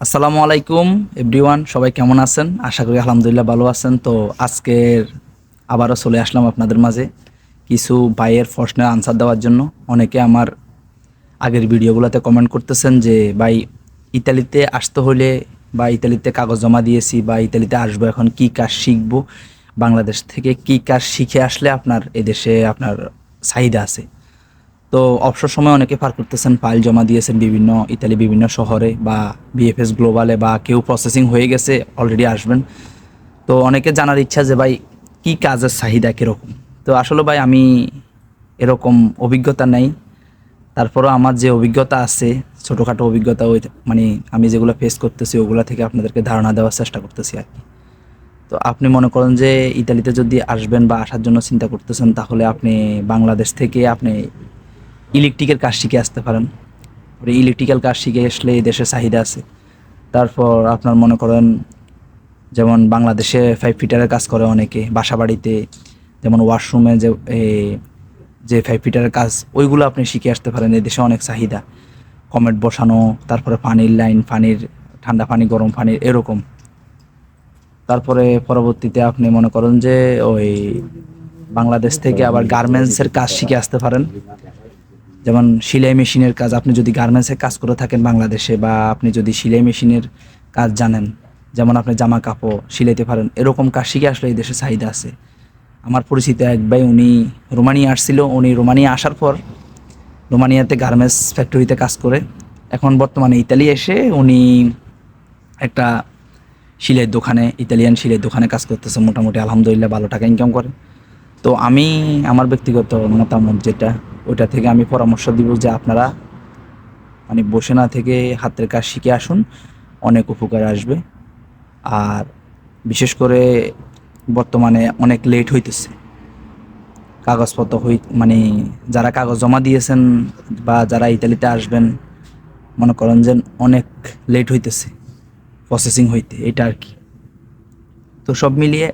আসসালামু আলাইকুম এভরিওয়ান, সবাই কেমন আছেন? আশা করি আলহামদুলিল্লাহ ভালো আছেন। তো আজকের আবারও চলে আসলাম আপনাদের মাঝে কিছু ভাইয়ের প্রশ্নের আনসার দেওয়ার জন্য। অনেকে আমার আগের ভিডিওগুলোতে কমেন্ট করতেছেন যে ভাই, ইতালিতে আসতে হলে বা ইতালিতে কাগজ জমা দিয়েছি বা ইতালিতে আসবো, এখন কি কাজ শিখবো, বাংলাদেশ থেকে কি কাজ শিখে আসলে আপনার এদেশে আপনার চাহিদা আছে। তো অবসর সময় অনেকে পার করতেছেন, ফাইল জমা দিয়েছেন বিভিন্ন ইতালি বিভিন্ন শহরে বা বিএফএস গ্লোবালে, বা কেউ প্রসেসিং হয়ে গেছে অলরেডি আসবেন। তো অনেকে জানার ইচ্ছা যে ভাই, কি কাজের চাহিদা কীরকম। তো আসলে ভাই, আমি এরকম অভিজ্ঞতা নেই, তারপরও আমার যে অভিজ্ঞতা আছে, ছোটোখাটো অভিজ্ঞতা, ওই মানে আমি যেগুলো ফেস করতেছি ওগুলো থেকে আপনাদেরকে ধারণা দেওয়ার চেষ্টা করতেছি আর কি। তো আপনি মনে করেন যে ইতালিতে যদি আসবেন বা আসার জন্য চিন্তা করতেছেন, তাহলে আপনি বাংলাদেশ থেকে আপনি ইলেকট্রিকের কাজ শিখে আসতে পারেন। ইলেকট্রিক্যাল কাজ শিখে আসলে এই দেশে চাহিদা আছে। তারপর আপনার মনে করেন, যেমন বাংলাদেশে 5 ফিটারের কাজ করে অনেকে বাসা বাড়িতে, যেমন ওয়াশরুমে যে 5 ফিটারের কাজ, ওইগুলো আপনি শিখে আসতে পারেন। এই দেশে অনেক চাহিদা, কমেট বসানো, তারপরে পানির লাইন, পানির ঠান্ডা পানি, গরম পানির, এরকম। তারপরে পরবর্তীতে আপনি মনে করেন যে ওই বাংলাদেশ থেকে আবার গার্মেন্টসের কাজ শিখে আসতে পারেন। যেমন সেলাই মেশিনের কাজ, আপনি যদি গার্মেন্টসে কাজ করে থাকেন বাংলাদেশে, বা আপনি যদি সেলাই মেশিনের কাজ জানেন, যেমন আপনি জামা কাপড় সিলাইতে পারেন, এরকম কাজ শিখে আসলে এই দেশে চাহিদা আছে। আমার পরিচিত এক ভাই, উনি রোমানিয়া আসছিল। উনি রোমানিয়া আসার পর রোমানিয়াতে গার্মেন্টস ফ্যাক্টরিতে কাজ করে, এখন বর্তমানে ইতালি এসে উনি একটা সিলাইয়ের দোকানে, ইতালিয়ান সিলাইয়ের দোকানে কাজ করতেছে। মোটামুটি আলহামদুলিল্লাহ ভালো টাকা ইনকাম করে। তো আমি আমার ব্যক্তিগত মতামত যেটা, ওইটা থেকে আমি পরামর্শ দিব যে আপনারা মানে বসে না থেকে হাতের কাজ শিখে আসুন, অনেক উপকার আসবে। আর বিশেষ করে বর্তমানে অনেক লেট হইতেছে কাগজপত্র মানে যারা কাগজ জমা দিয়েছেন বা যারা ইতালিতে আসবেন, মনে করেন যে অনেক লেট হইতেছে প্রসেসিং হইতে, এটা আর কি। তো সব মিলিয়ে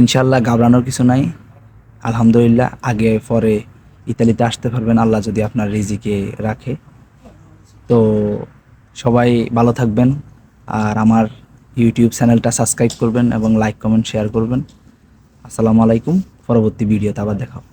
ইনশাল্লাহ ঘাবড়ানোর কিছু নাই। আলহামদুলিল্লাহ, আগে পরে ইতালিতে আসতে পারবেন আল্লাহ যদি আপনার রিজিকে রাখে। তো সবাই ভালো থাকবেন, আর আমার ইউটিউব চ্যানেলটা সাবস্ক্রাইব করবেন এবং লাইক কমেন্ট শেয়ার করবেন। আসসালামু আলাইকুম। পরবর্তী ভিডিওতে আবার দেখা হবে।